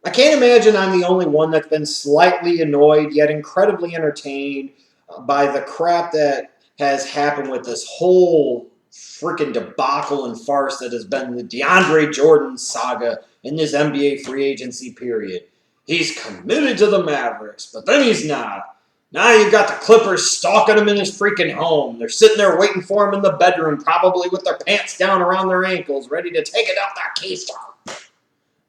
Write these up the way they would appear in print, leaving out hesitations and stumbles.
I can't imagine I'm the only one that's been slightly annoyed yet incredibly entertained by the crap that has happened with this whole freaking debacle and farce that has been the DeAndre Jordan saga in this NBA free agency period. He's committed to the Mavericks, but then he's not. Now you've got the Clippers stalking him in his freaking home. They're sitting there waiting for him in the bedroom, probably with their pants down around their ankles, ready to take it out their keystone.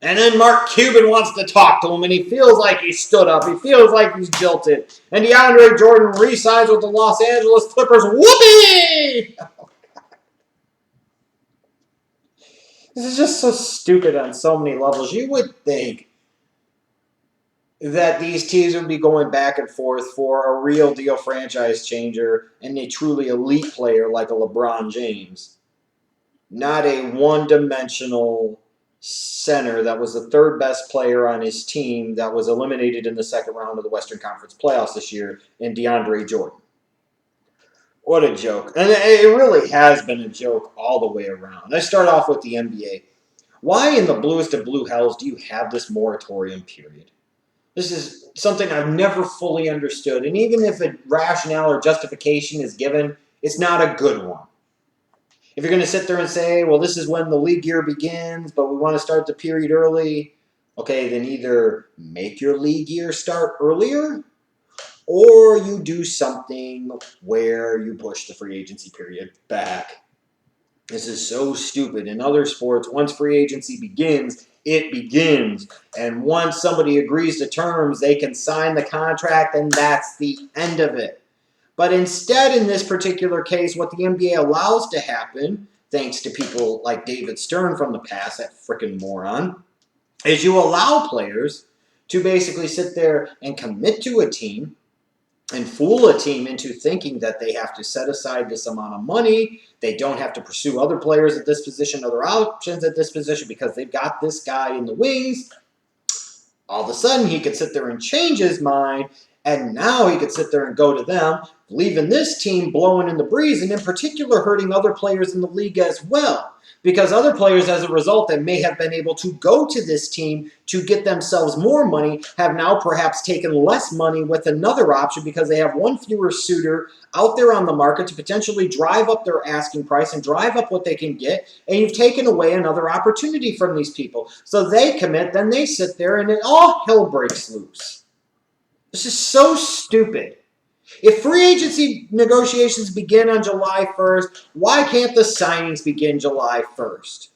And then Mark Cuban wants to talk to him, and he feels like he stood up. He feels like he's jilted. And DeAndre Jordan re-signs with the Los Angeles Clippers. Whoopee! This is just so stupid on so many levels. You would think that these teams would be going back and forth for a real deal franchise changer and a truly elite player like a LeBron James. Not a one-dimensional center that was the third best player on his team that was eliminated in the second round of the Western Conference playoffs this year in DeAndre Jordan. What a joke. And it really has been a joke all the way around. Let's start off with the NBA. Why in the bluest of blue hells do you have this moratorium period? This is something I've never fully understood. And even if a rationale or justification is given, it's not a good one. If you're going to sit there and say, well, this is when the league year begins, but we want to start the period early, okay, then either make your league year start earlier or you do something where you push the free agency period back. This is so stupid. In other sports, once free agency begins, it begins. And once somebody agrees to terms, they can sign the contract, and that's the end of it. But instead, in this particular case, what the NBA allows to happen, thanks to people like David Stern from the past, that frickin' moron, is you allow players to basically sit there and commit to a team and fool a team into thinking that they have to set aside this amount of money. They don't have to pursue other players at this position, other options at this position because they've got this guy in the wings. All of a sudden, he could sit there and change his mind, and now he could sit there and go to them, leaving this team blowing in the breeze, and in particular hurting other players in the league as well. Because other players, as a result, that may have been able to go to this team to get themselves more money, have now perhaps taken less money with another option because they have one fewer suitor out there on the market to potentially drive up their asking price and drive up what they can get, and you've taken away another opportunity from these people. So they commit, then they sit there, and it all hell breaks loose. This is so stupid. If free agency negotiations begin on July 1st, why can't the signings begin July 1st?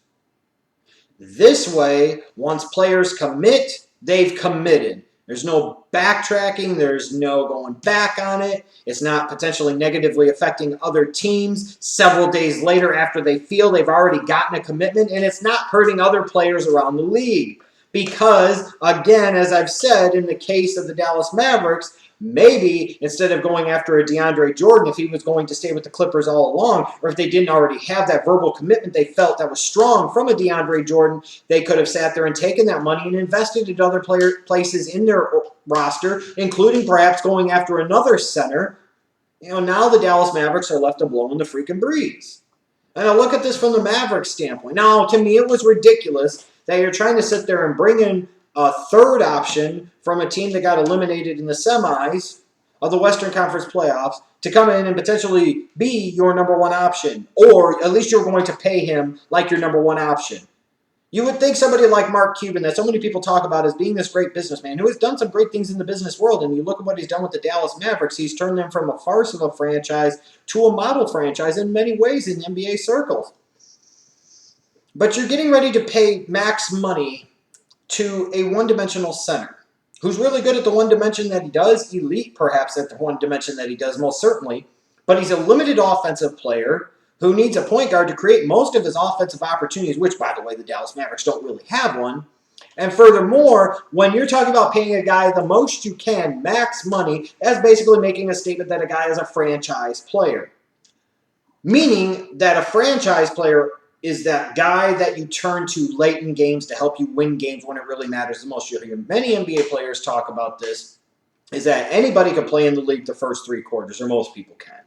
This way, once players commit, they've committed. There's no backtracking. There's no going back on it. It's not potentially negatively affecting other teams several days later after they feel they've already gotten a commitment, and it's not hurting other players around the league. Because, again, as I've said, in the case of the Dallas Mavericks, maybe instead of going after a DeAndre Jordan, if he was going to stay with the Clippers all along, or if they didn't already have that verbal commitment they felt that was strong from a DeAndre Jordan, they could have sat there and taken that money and invested in other places in their roster, including perhaps going after another center. Now the Dallas Mavericks are left to blow in the freaking breeze. And I look at this from the Mavericks standpoint. Now, to me, it was ridiculous that you're trying to sit there and bring in a third option from a team that got eliminated in the semis of the Western Conference playoffs to come in and potentially be your number one option, or at least you're going to pay him like your number one option. You would think somebody like Mark Cuban, that so many people talk about as being this great businessman, who has done some great things in the business world, and you look at what he's done with the Dallas Mavericks, he's turned them from a farce of a franchise to a model franchise in many ways in NBA circles. But you're getting ready to pay max money to a one-dimensional center who's really good at the one dimension that he does, elite perhaps at the one dimension that he does, most certainly, but he's a limited offensive player who needs a point guard to create most of his offensive opportunities, which, by the way, the Dallas Mavericks don't really have one. And furthermore, when you're talking about paying a guy the most you can, max money, that's basically making a statement that a guy is a franchise player. Meaning that a franchise player is that guy that you turn to late in games to help you win games when it really matters the most. You'll hear many NBA players talk about this, is that anybody can play in the league the first three quarters, or most people can.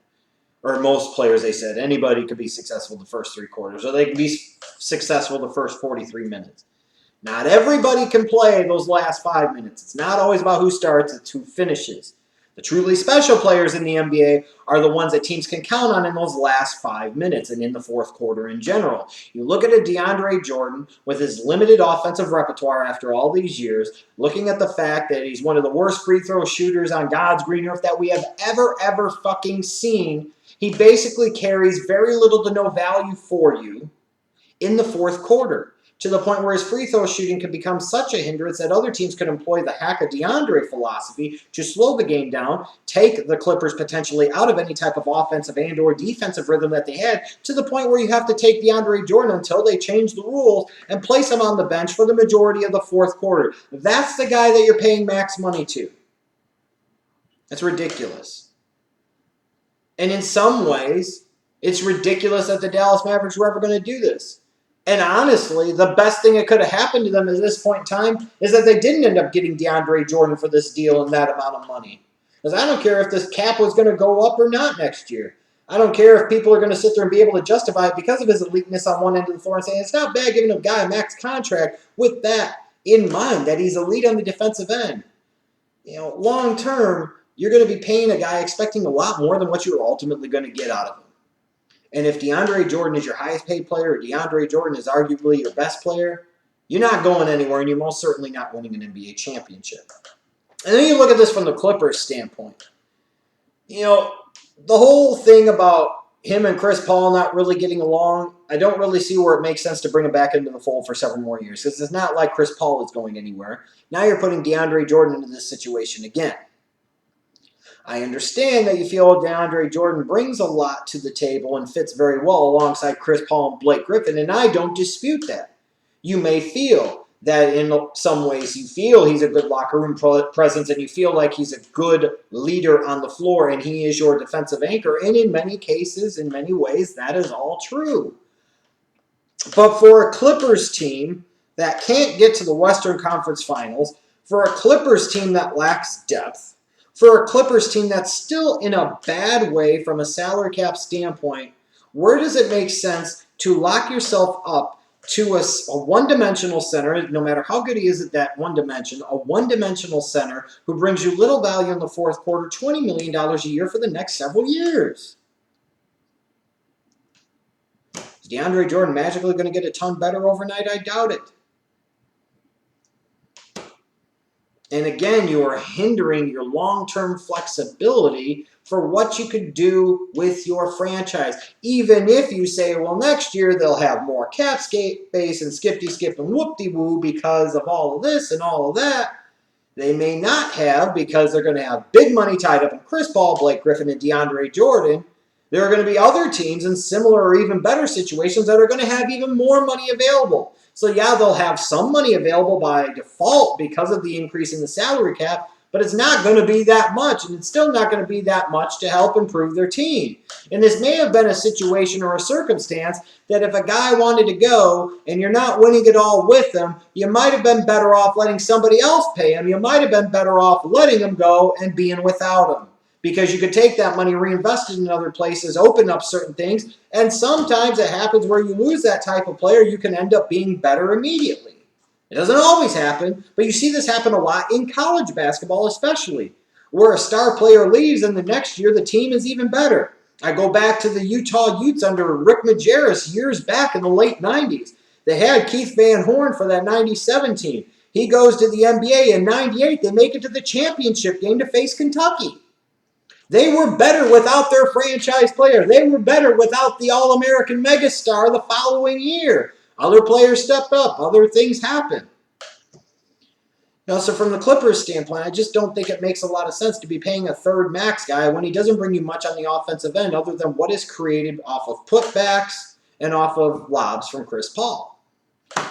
Or most players, they said, anybody could be successful the first three quarters, or they can be successful the first 43 minutes. Not everybody can play those last 5 minutes. It's not always about who starts, it's who finishes. The truly special players in the NBA are the ones that teams can count on in those last 5 minutes and in the fourth quarter in general. You look at a DeAndre Jordan with his limited offensive repertoire after all these years, looking at the fact that he's one of the worst free throw shooters on God's green earth that we have ever fucking seen. He basically carries very little to no value for you in the fourth quarter, to the point where his free throw shooting could become such a hindrance that other teams could employ the hack of DeAndre philosophy to slow the game down, take the Clippers potentially out of any type of offensive and or defensive rhythm that they had, to the point where you have to take DeAndre Jordan until they change the rules and place him on the bench for the majority of the fourth quarter. That's the guy that you're paying max money to. That's ridiculous. And in some ways, it's ridiculous that the Dallas Mavericks were ever going to do this. And honestly, the best thing that could have happened to them at this point in time is that they didn't end up getting DeAndre Jordan for this deal and that amount of money. Because I don't care if this cap was going to go up or not next year. I don't care if people are going to sit there and be able to justify it because of his eliteness on one end of the floor and saying it's not bad giving a guy a max contract with that in mind, that he's elite on the defensive end. You know, long term, you're going to be paying a guy expecting a lot more than what you're ultimately going to get out of him. And if DeAndre Jordan is your highest paid player, or DeAndre Jordan is arguably your best player, you're not going anywhere, and you're most certainly not winning an NBA championship. And then you look at this from the Clippers standpoint. You know, the whole thing about him and Chris Paul not really getting along, I don't really see where it makes sense to bring him back into the fold for several more years, because it's not like Chris Paul is going anywhere. Now you're putting DeAndre Jordan into this situation again. I understand that you feel DeAndre Jordan brings a lot to the table and fits very well alongside Chris Paul and Blake Griffin, and I don't dispute that. You may feel that in some ways you feel he's a good locker room presence and you feel like he's a good leader on the floor and he is your defensive anchor, and in many cases, in many ways, that is all true. But for a Clippers team that can't get to the Western Conference Finals, for a Clippers team that lacks depth, for a Clippers team that's still in a bad way from a salary cap standpoint, where does it make sense to lock yourself up to a one-dimensional center, no matter how good he is at that one dimension, a one-dimensional center who brings you little value in the fourth quarter, $20 million a year for the next several years? Is DeAndre Jordan magically going to get a ton better overnight? I doubt it. And again, you are hindering your long-term flexibility for what you could do with your franchise. Even if you say, well, next year they'll have more cap space and skip and whoop-de-woo because of all of this and all of that. They may not have, because they're going to have big money tied up in Chris Paul, Blake Griffin, and DeAndre Jordan. There are going to be other teams in similar or even better situations that are going to have even more money available. So yeah, they'll have some money available by default because of the increase in the salary cap, but it's not going to be that much, and it's still not going to be that much to help improve their team. And this may have been a situation or a circumstance that if a guy wanted to go and you're not winning it all with him, you might have been better off letting somebody else pay him. You might have been better off letting him go and being without him, because you could take that money, reinvest it in other places, open up certain things, and sometimes it happens where you lose that type of player, you can end up being better immediately. It doesn't always happen, but you see this happen a lot in college basketball especially, where a star player leaves and the next year the team is even better. I go back to the Utah Utes under Rick Majerus years back in the late 90s. They had Keith Van Horn for that 97 team. He goes to the NBA in 98. They make it to the championship game to face Kentucky. They were better without their franchise player. They were better without the All-American megastar the following year. Other players stepped up. Other things happened. Now, so from the Clippers standpoint, I just don't think it makes a lot of sense to be paying a third max guy when he doesn't bring you much on the offensive end other than what is created off of putbacks and off of lobs from Chris Paul.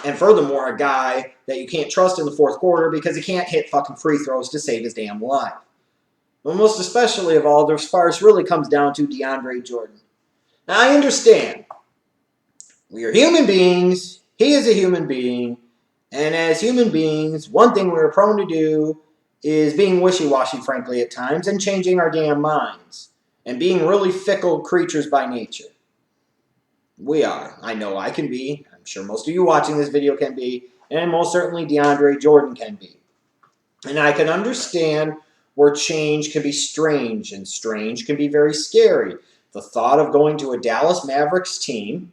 And furthermore, a guy that you can't trust in the fourth quarter because he can't hit fucking free throws to save his damn life. But most especially of all, the sparse really comes down to DeAndre Jordan. Now, I understand. We are human beings. He is a human being. And as human beings, one thing we're prone to do is being wishy-washy, frankly, at times, and changing our damn minds. And being really fickle creatures by nature. We are. I know I can be. I'm sure most of you watching this video can be. and most certainly DeAndre Jordan can be. And I can understand where change can be strange, and strange can be very scary. The thought of going to a Dallas Mavericks team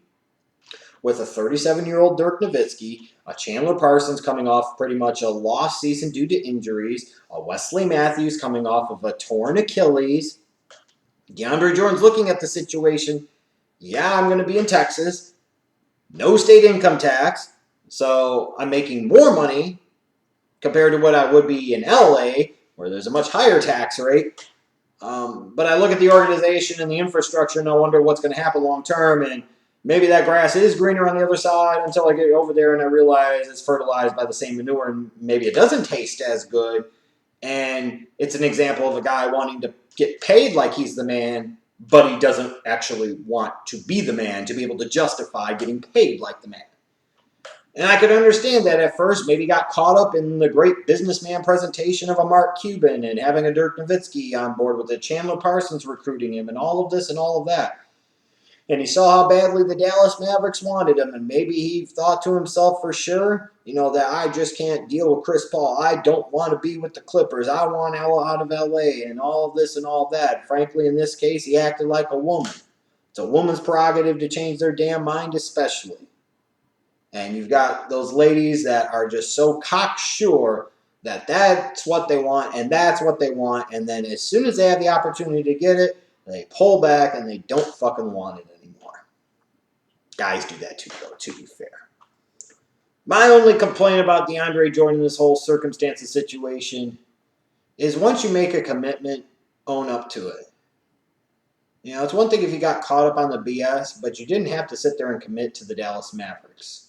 with a 37-year-old Dirk Nowitzki, a Chandler Parsons coming off pretty much a lost season due to injuries, a Wesley Matthews coming off of a torn Achilles. DeAndre Jordan's looking at the situation. Yeah, I'm going to be in Texas. No state income tax. So I'm making more money compared to what I would be in LA, where there's a much higher tax rate. But I look at the organization and the infrastructure, and I wonder what's going to happen long term. And maybe that grass is greener on the other side until I get over there and I realize it's fertilized by the same manure, and maybe it doesn't taste as good. And it's an example of a guy wanting to get paid like he's the man, but he doesn't actually want to be the man to be able to justify getting paid like the man. And I could understand that at first, maybe got caught up in the great businessman presentation of a Mark Cuban and having a Dirk Nowitzki on board with it, Chandler Parsons recruiting him and all of this and all of that. And he saw how badly the Dallas Mavericks wanted him, and maybe he thought to himself for sure, that I just can't deal with Chris Paul. I don't want to be with the Clippers. I want out of LA and all of this and all that. Frankly, in this case, he acted like a woman. It's a woman's prerogative to change their damn mind, especially. And you've got those ladies that are just so cocksure that that's what they want and that's what they want. And then as soon as they have the opportunity to get it, they pull back and they don't fucking want it anymore. Guys do that too, though, to be fair. My only complaint about DeAndre Jordan in this whole circumstance and situation is once you make a commitment, own up to it. It's one thing if you got caught up on the BS, but you didn't have to sit there and commit to the Dallas Mavericks.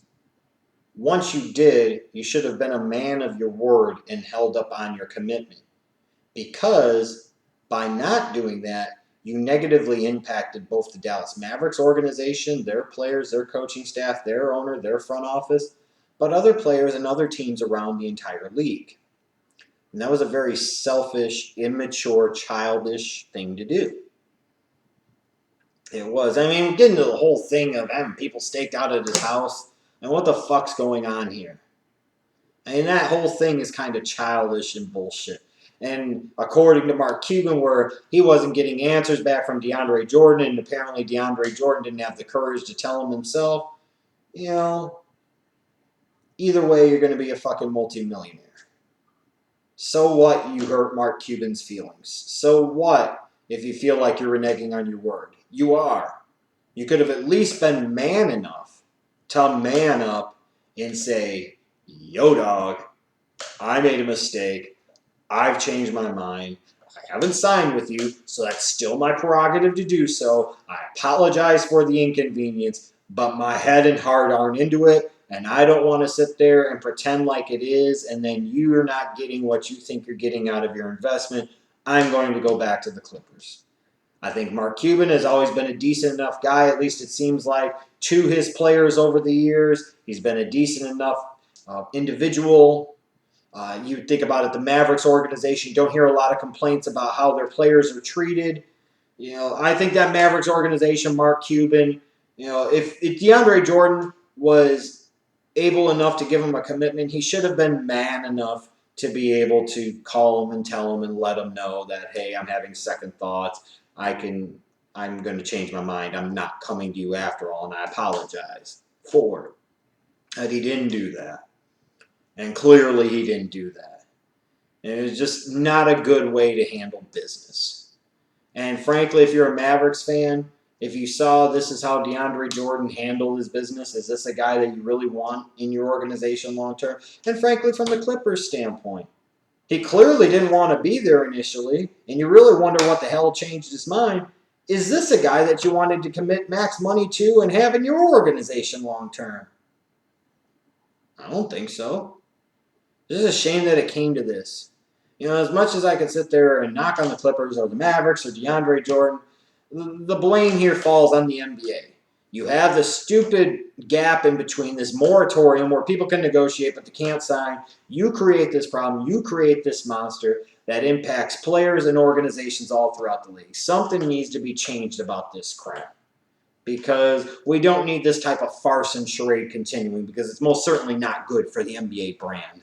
Once you did, you should have been a man of your word and held up on your commitment. Because by not doing that, you negatively impacted both the Dallas Mavericks organization, their players, their coaching staff, their owner, their front office, but other players and other teams around the entire league. And that was a very selfish, immature, childish thing to do. It was. I mean, we get into the whole thing of having people staked out at his house. And what the fuck's going on here? I mean, that whole thing is kind of childish and bullshit. And according to Mark Cuban, where he wasn't getting answers back from DeAndre Jordan, and apparently DeAndre Jordan didn't have the courage to tell him himself, either way, you're going to be a fucking multimillionaire. So what you hurt Mark Cuban's feelings? So what if you feel like you're reneging on your word? You are. You could have at least been man enough to man up and say, yo, dog, I made a mistake. I've changed my mind. I haven't signed with you, so that's still my prerogative to do so. I apologize for the inconvenience, but my head and heart aren't into it, and I don't want to sit there and pretend like it is, and then you're not getting what you think you're getting out of your investment. I'm going to go back to the Clippers. I think Mark Cuban has always been a decent enough guy, at least it seems like, to his players over the years. He's been a decent enough individual. You think about it, the Mavericks organization, you don't hear a lot of complaints about how their players are treated. I think that Mavericks organization, Mark Cuban, if DeAndre Jordan was able enough to give him a commitment, he should have been man enough to be able to call him and tell him and let him know that, hey, I'm having second thoughts. I'm going to change my mind. I'm not coming to you after all, and I apologize for it. And he didn't do that. And clearly he didn't do that. And it was just not a good way to handle business. And frankly, if you're a Mavericks fan, if you saw this is how DeAndre Jordan handled his business, is this a guy that you really want in your organization long term? And frankly, from the Clippers standpoint, he clearly didn't want to be there initially, and you really wonder what the hell changed his mind. Is this a guy that you wanted to commit max money to and have in your organization long term? I don't think so. This is a shame that it came to this. As much as I could sit there and knock on the Clippers or the Mavericks or DeAndre Jordan, the blame here falls on the NBA. You have the stupid gap in between, this moratorium where people can negotiate but they can't sign. You create this problem. You create this monster that impacts players and organizations all throughout the league. Something needs to be changed about this crap. because we don't need this type of farce and charade continuing because it's most certainly not good for the NBA brand.